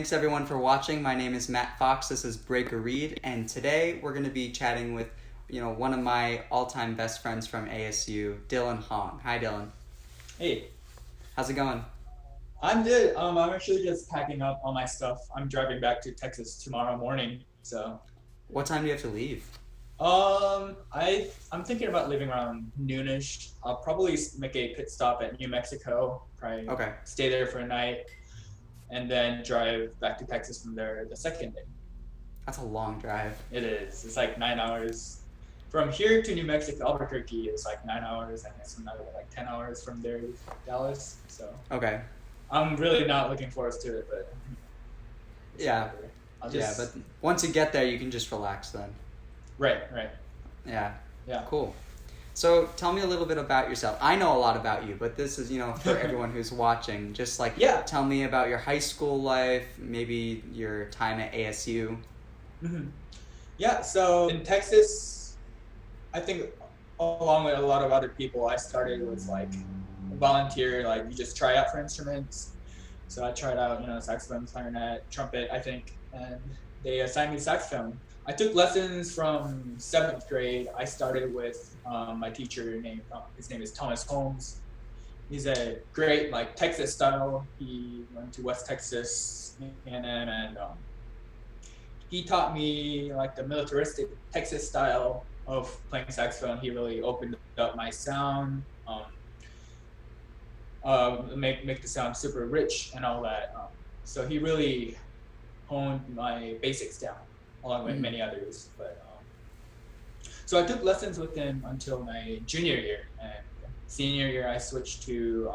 thanks everyone for watching. My name is Matt Fox. This is Breaker Reed, and today we're going to be chatting with, one of my all-time best friends from ASU, Dylan Hong. Hi, Dylan. Hey, How's it going? I'm good. I'm actually just packing up all my stuff. I'm driving back to Texas tomorrow morning. So, What time do you have to leave? I'm thinking about leaving around noonish. I'll probably make a pit stop at New Mexico. Probably Okay, stay there for a night, and then drive back to Texas from there the second day. that's a long drive. It is. It's like 9 hours. From here to New Mexico, Albuquerque is like 9 hours, and it's another like 10 hours from there to Dallas. So Okay, I'm really not looking forward to it, but it's yeah, whatever. I'll yeah, just but once you get there, you can just relax then. right. Yeah, Yeah. cool. So tell me a little bit about yourself. I know a lot about you, but this is, for everyone who's watching, just like Yeah. tell me about your high school life, maybe your time at ASU. hmm Yeah. So in Texas, I think along with a lot of other people, I started with like volunteer, like you just try out for instruments. So I tried out, saxophone, clarinet, trumpet, I think, and they assigned me saxophone. I took lessons from seventh grade. I started with my teacher his name is Thomas Holmes. He's a great like Texas style. He went to West Texas and he taught me like the militaristic Texas style of playing saxophone. He really opened up my sound, make the sound super rich and all that. So he really honed my basics down, along with many others. But so I took lessons with him until my junior year, and senior year I switched to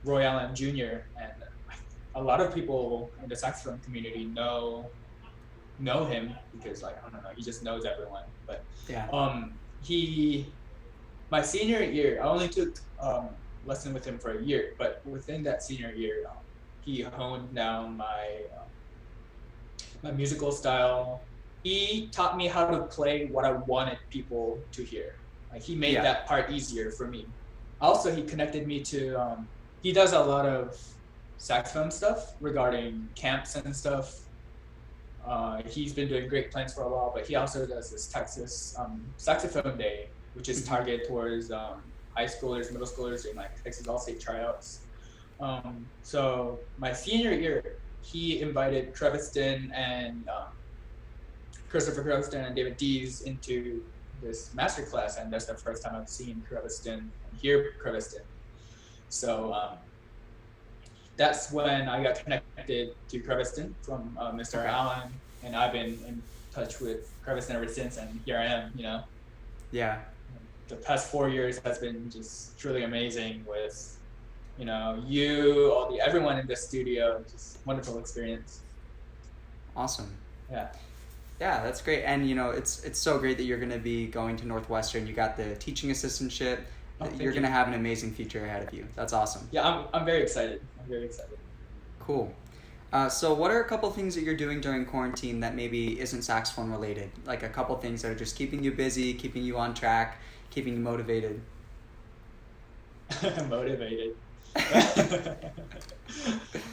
Roy Allen Jr. and a lot of people in the saxophone community know him because like I don't know, he just knows everyone. But Yeah. He my senior year I only took lesson with him for a year, but within that senior year he honed down my musical style. He taught me how to play what I wanted people to hear. Like he made Yeah. that part easier for me. Also, he connected me to. He does a lot of saxophone stuff regarding camps and stuff. He's been doing Great Plains for a while, but he also does this Texas Saxophone Day, which is targeted towards high schoolers, middle schoolers, and like Texas All-State tryouts. So my senior year, he invited Creviston and Christopher Creviston and David Dees into this masterclass, and that's the first time I've seen Creviston and hear Creviston. So that's when I got connected to Creviston from Mr. Okay. Allen, and I've been in touch with Creviston ever since, and here I am. Yeah. The past 4 years has been just truly amazing with, everyone in the studio, just wonderful experience. Awesome. Yeah. Yeah, that's great. And it's so great that you're going to be going to Northwestern. You got the teaching assistantship. Thank You're going you. to have an amazing future ahead of you. That's awesome. Yeah, I'm very excited. Cool. So what are a couple things that you're doing during quarantine that maybe isn't saxophone related? Like a couple things that are just keeping you busy, keeping you on track, keeping you motivated. Motivated.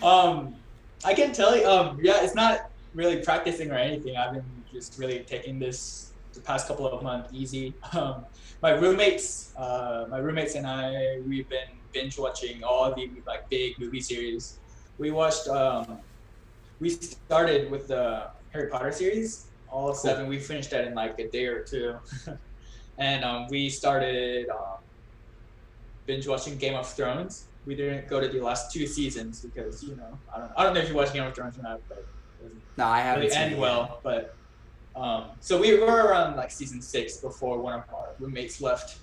I can tell you, yeah, it's not really practicing or anything. I've been just really taking this the past couple of months easy. My roommates and I, we've been binge watching all the like big movie series. We watched, we started with the Harry Potter series, all seven. We finished that in like a day or two. And we started binge watching Game of Thrones. We didn't go to the last two seasons because I don't know if you watch Game of Thrones or not, but it doesn't No, I haven't really seen end it well. But so we were around like season 6 before one of our roommates left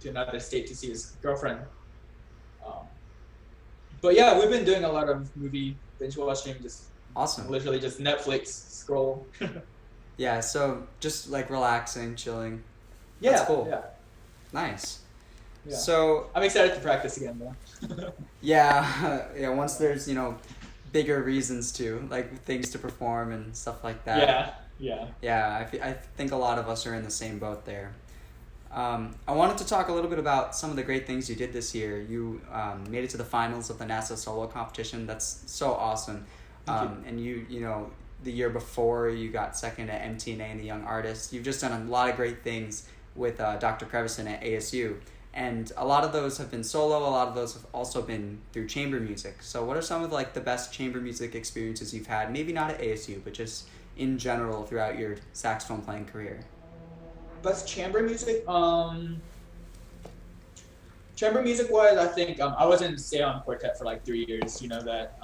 to another state to see his girlfriend. But yeah, we've been doing a lot of movie binge watching, just Awesome. literally just Netflix scroll. Yeah, so just like relaxing, chilling. Yeah, That's cool. yeah. Nice. Yeah. So I'm excited to practice again though. yeah, once there's, bigger reasons to, like things to perform and stuff like that. Yeah. Yeah, I think a lot of us are in the same boat there. I wanted to talk a little bit about some of the great things you did this year. You made it to the finals of the NASA solo competition. That's so awesome. Thank you. And you know, the year before you got second at MTNA and the Young Artist. You've just done a lot of great things with Dr. Crevison at ASU. And a lot of those have been solo. A lot of those have also been through chamber music. So what are some of like the best chamber music experiences you've had? Maybe not at ASU, but just in general throughout your saxophone playing career. Best chamber music? Chamber music wise, I think I was in Seon Quartet for like 3 years. You know that,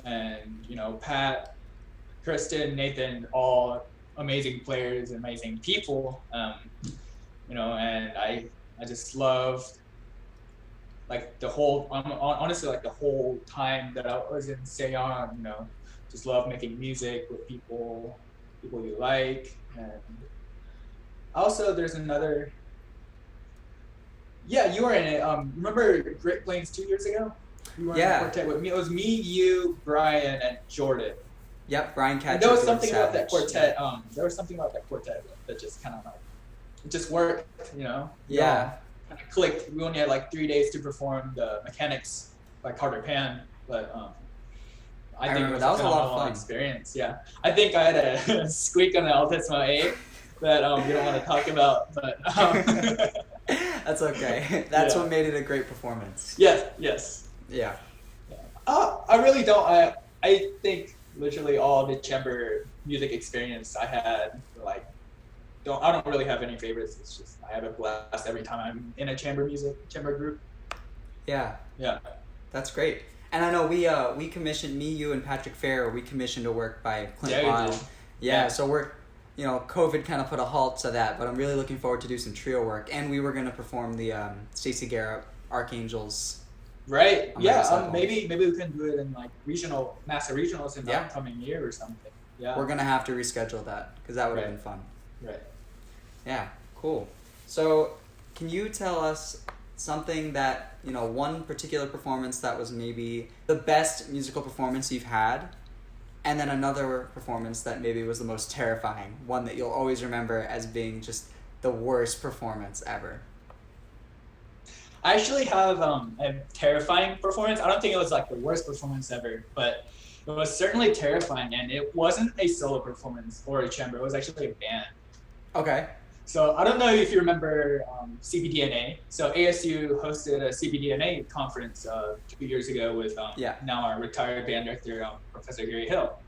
and you know Pat, Kristen, Nathan, all amazing players, amazing people. You know, and I just love like the whole, honestly, like the whole time that I was in Seon. You know, just love making music with people you like, and also there's another. Yeah, you were in it. Remember Great Plains 2 years ago? You were in the quartet with me. It was me, you, Brian, and Jordan. Yep, Brian Catcher. There was something about that quartet. There was something about that quartet that just kind of like, it just worked, you know? Yeah. Kind of clicked. We only had like 3 days to perform the Mechanics by Carter Pan, but I think it was that was a lot of phenomenal fun experience. Yeah, I think I had a squeak on the Altissimo 8 that we don't want to talk about, but. That's okay. That's what made it a great performance. Yes. Yeah. I really don't. I think literally all the chamber music experience I had, like, I don't really have any favorites. It's just I have a blast every time I'm in a chamber group. Yeah. Yeah. That's great. And I know we commissioned, me, you, and Patrick Fair. We commissioned a work by Clint Lyle. Yeah. So we're. You know, COVID kind of put a halt to that, but I'm really looking forward to do some trio work. And we were going to perform the Stacey Garrett Archangels. Right. Yeah. Maybe we can do it in like master regionals in the upcoming year or something. Yeah. We're going to have to reschedule that because that would have been fun. Right. Yeah. Cool. So, can you tell us something that, you know, one particular performance that was maybe the best musical performance you've had? And then another performance that maybe was the most terrifying, one that you'll always remember as being just the worst performance ever. I actually have a terrifying performance. I don't think it was like the worst performance ever, but it was certainly terrifying. And it wasn't a solo performance or a chamber. It was actually a band. Okay. So I don't know if you remember CBDNA. So ASU hosted a CBDNA conference 2 years ago with now our retired band director, Professor Gary Hill.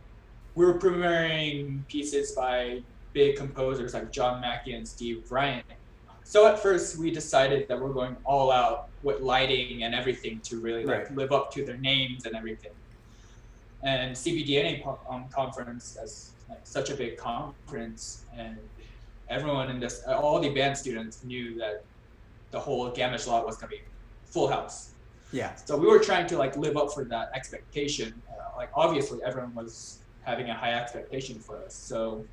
We were premiering pieces by big composers like John Mackey and Steve Bryant. So at first we decided that we're going all out with lighting and everything to really live up to their names and everything. And CBDNA conference is like such a big conference, and everyone in this, all the band students knew that the whole Gamma slot was going to be full house. Yeah. So we were trying to like live up for that expectation. Like obviously everyone was having a high expectation for us. So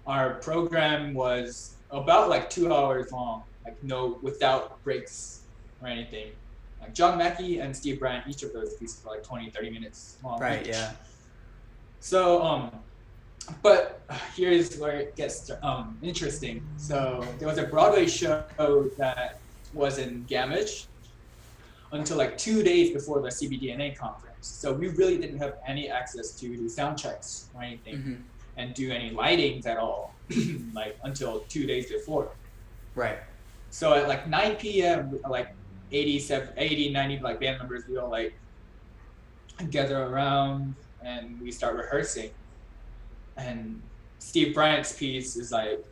our program was about like 2 hours long, like without breaks or anything. Like John Mackey and Steve Bryant, each of those pieces were like 20-30 minutes long. Right. Yeah. So but here's where it gets interesting. So there was a Broadway show that was in Gamage until like 2 days before the CBDNA conference. So we really didn't have any access to do sound checks or anything and do any lightings at all, like until 2 days before. Right. So at like 9 p.m., like 80, 90 like band members, we all like gather around and we start rehearsing. And Steve Bryant's piece is like,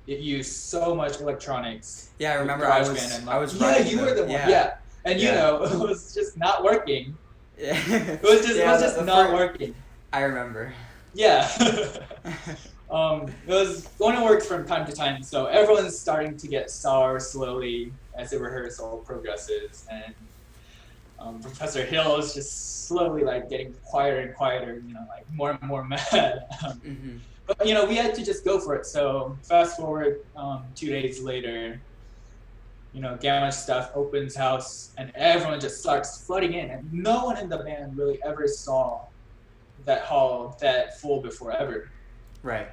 it used so much electronics. Yeah, I remember I was writing you were the one. Yeah. And you know, it was just not working. Yeah. It was just not working. I remember. Yeah. It was going to work from time to time. So everyone's starting to get sour slowly as the rehearsal progresses. And Professor Hill is just slowly like getting quieter and quieter, you know, like more and more mad. But you know, we had to just go for it. So fast forward 2 days later, you know, Gamma stuff opens house and everyone just starts flooding in, and no one in the band really ever saw that hall that full before ever. Right.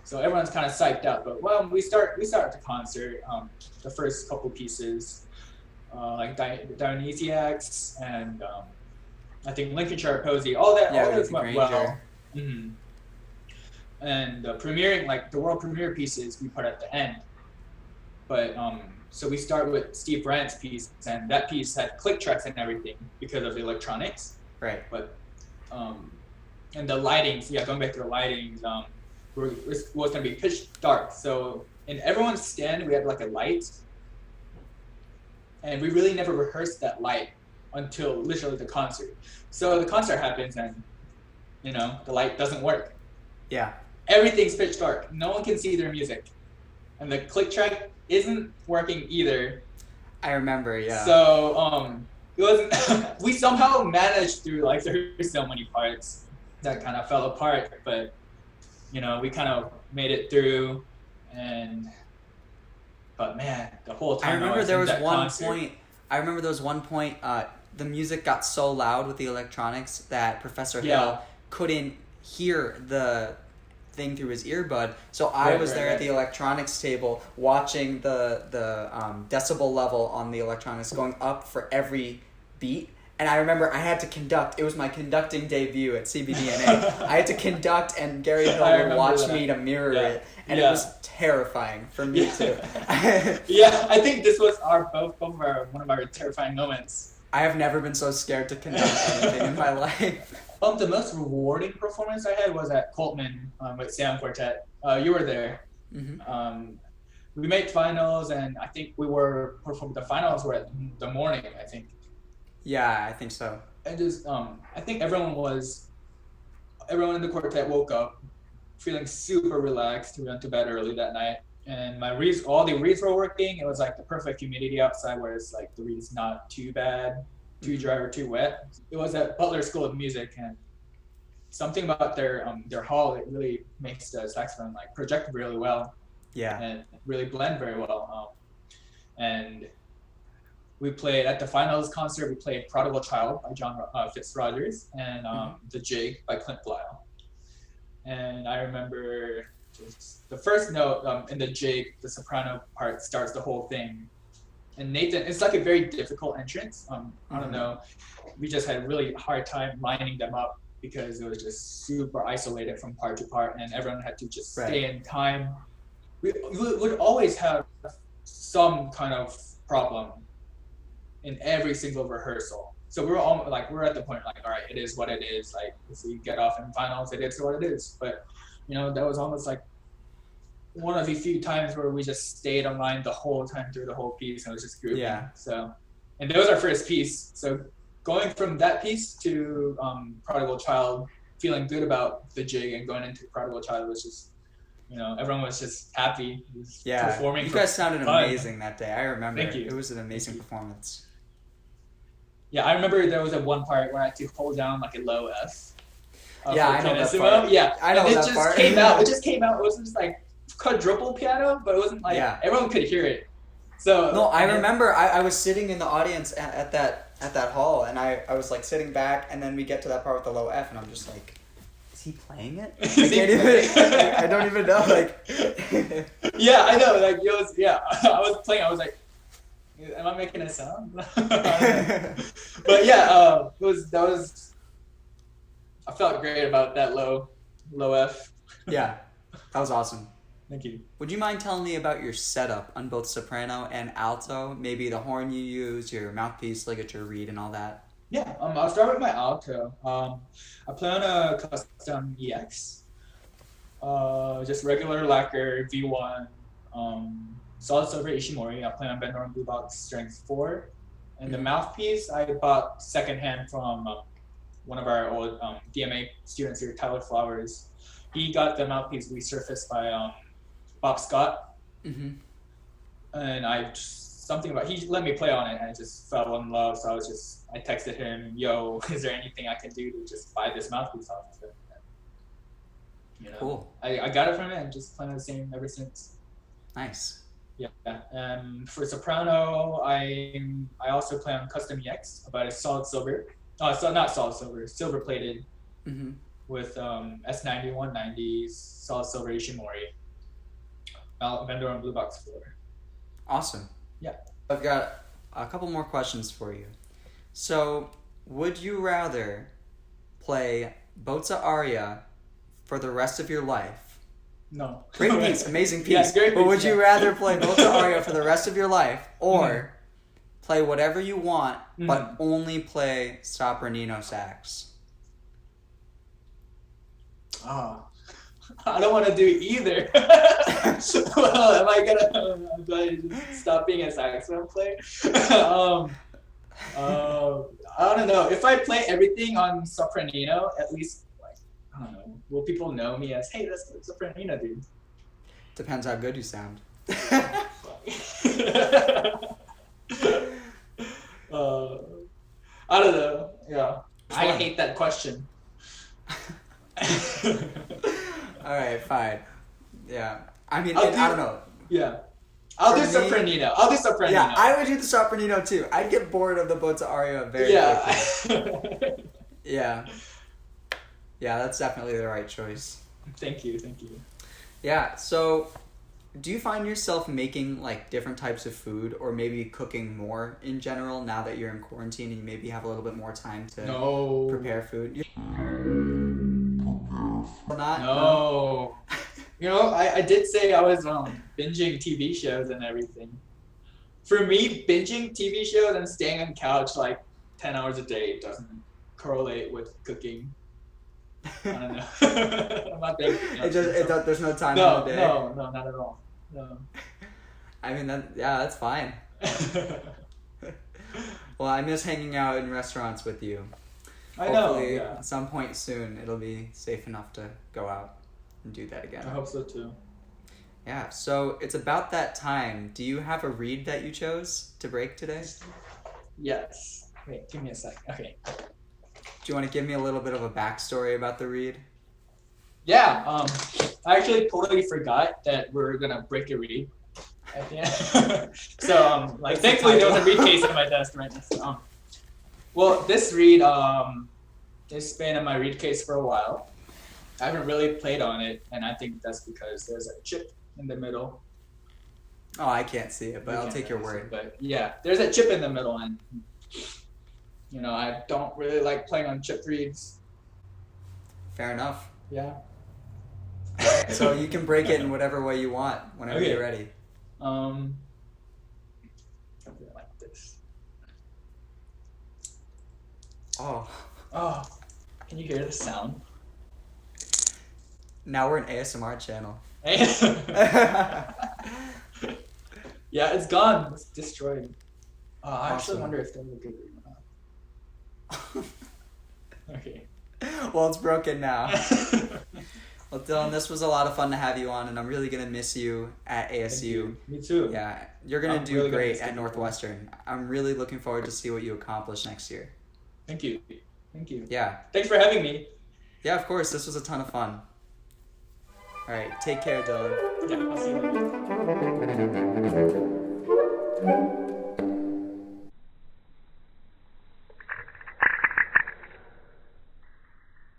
So everyone's kind of psyched out. But well, we start the concert. The first couple pieces. Like Dionysiacs and I think Lincolnshire Posey, all those went Granger. well. Mm-hmm. And the premiering, like the world premiere pieces, we put at the end. But so we start with Steve Brandt's piece, and that piece had click tracks and everything because of the electronics. Right. But and the lightings, going back to the lightings, was going to be pitch dark. So in everyone's stand, we had like a light, and we really never rehearsed that light until literally the concert. So the concert happens, and the light doesn't work. Yeah. Everything's pitch dark. No one can see their music, and the click track isn't working either. I remember, yeah. So it wasn't. We somehow managed through like there's so many parts that kind of fell apart, but we kind of made it through. But man, the whole time I remember there was one concert, point. I remember there was one point. The music got so loud with the electronics that Professor Hill couldn't hear the thing through his earbud. So I was there at the electronics table watching the decibel level on the electronics going up for every beat. And I remember I had to conduct. It was my conducting debut at CBDNA. I had to conduct, and Gary Hill would watch me to mirror it. And it was terrifying for me too. Yeah, I think this was one of our terrifying moments. I have never been so scared to conduct anything in my life. The most rewarding performance I had was at Coltman with Sound Quartet. You were there. Mm-hmm. We made finals, and I think the finals were at the morning, I think. Yeah, I think so. And just I think everyone in the quartet woke up feeling super relaxed. We went to bed early that night, and all the reeds were working. It was like the perfect humidity outside, where it's like the reeds not too bad, too dry or too wet. It was at Butler School of Music, and something about their hall, it really makes the saxophone like project really well. Yeah. And really blend very well. And we played at the finals concert. We played "Prodigal Child" by John Fitzrogers and "The Jig" by Clint Blyle. And I remember just the first note in the jig, the soprano part starts the whole thing. And Nathan, it's like a very difficult entrance. I don't know. We just had a really hard time lining them up because it was just super isolated from part to part, and everyone had to just stay in time. We would always have some kind of problem in every single rehearsal. So we're at the point like, all right, it is what it is. Like, if we get off in finals, it is what it is. But that was almost like one of the few times where we just stayed online the whole time through the whole piece, and it was just groovy. Yeah. So, and that was our first piece. So going from that piece to Prodigal Child, feeling good about the jig, and going into Prodigal Child was just, everyone was just happy. Performing. You guys sounded amazing that day. I remember. Thank you. It was an amazing performance. Yeah, I remember there was one part where I had to hold down like a low F. Yeah, I know that part. Yeah, I know that part. It just came out. It just came out. It wasn't just like quadruple piano, but it wasn't like everyone could hear it. So no, I remember I was sitting in the audience at that hall, and I was like sitting back, and then we get to that part with the low F, and I'm just like, is he playing it? I don't even know. Like, yeah, I know. Like, it was. Yeah, I was playing. I was like, am I making a sound? But yeah, that was. I felt great about that low F. Yeah, that was awesome. Thank you. Would you mind telling me about your setup on both soprano and alto? Maybe the horn you use, your mouthpiece, ligature, reed, and all that. Yeah, I'll start with my alto. I play on a custom EX. Just regular lacquer V1. Solid silver Ishimori. I play on Bendor and Blue Box strength 4. And the mouthpiece I bought secondhand from one of our old DMA students here, Tyler Flowers. He got the mouthpiece resurfaced by Bob Scott. Mm-hmm. And he let me play on it, and I just fell in love. So I texted him, yo, is there anything I can do to just buy this mouthpiece off of it? Cool. I got it from it and just playing the same ever since. Nice. Yeah. For soprano, I also play on custom EX, but it's solid silver. Not solid silver, silver plated with S90 190s, solid silver Ishimori, Vendor and Blue Box 4. Awesome. Yeah. I've got a couple more questions for you. So Would you rather play Bozza Aria for the rest of your life? No. Great piece, amazing piece. Yes, great but piece, would you yeah. rather play Bozza Aria for the rest of your life, or play whatever you want, but only play sopranino sax? Ah, I don't want to do either. Well, am I gonna do I just stop being a saxophone player? I don't know. If I play everything on sopranino, at least like I don't know, will people know me as, hey, that's the sopranino dude? Depends how good you sound. I don't know. Yeah, I hate that question. Alright, fine. Yeah. I mean, I don't know. Yeah. I'll do For me- sopranino. I'll do sopranino. Yeah, I would do the sopranino too. I'd get bored of the Bozza Aria very quickly. Yeah. Yeah, that's definitely the right choice. Thank you. Yeah, so do you find yourself making like different types of food or maybe cooking more in general now that you're in quarantine and you maybe have a little bit more time to prepare food? Not? No. You know, I did say I was binging TV shows and everything. For me, binging TV shows and staying on couch like 10 hours a day doesn't correlate with cooking. I don't know. I'm not thinking. There's no time in the day. No, not at all. No. I mean, that's fine. Well, I miss hanging out in restaurants with you. I know. Hopefully, Yeah. at some point soon, it'll be safe enough to go out and do that again. I hope so too. Yeah, so it's about that time. Do you have a read that you chose to break today? Yes. Wait, give me a sec. Okay. Do you want to give me a little bit of a backstory about the read? Yeah. I actually totally forgot that we're gonna break a read at the end. So thankfully there was a read case on my desk right next to well, this read it's been in my read case for a while. I haven't really played on it, and I think that's because there's a chip in the middle. Oh, I can't see it, but I'll take your word. But yeah, there's a chip in the middle, and you know, I don't really like playing on chip reads. Fair enough. Yeah. So you can break it in whatever way you want, whenever you're ready. Something like this. Oh. Can you hear the sound? Now we're an ASMR channel. Yeah, it's gone. It's destroyed. I actually Awesome. wonder if that was a good read or not. Okay. Well, it's broken now. Well, Dylan, this was a lot of fun to have you on, and I'm really going to miss you at ASU. You. Me too. Yeah, you're going to do really great at Northwestern. I'm really looking forward to see what you accomplish next year. Thank you. Yeah. Thanks for having me. Yeah, of course. This was a ton of fun. All right, take care, Dylan. Yeah, I'll see you later.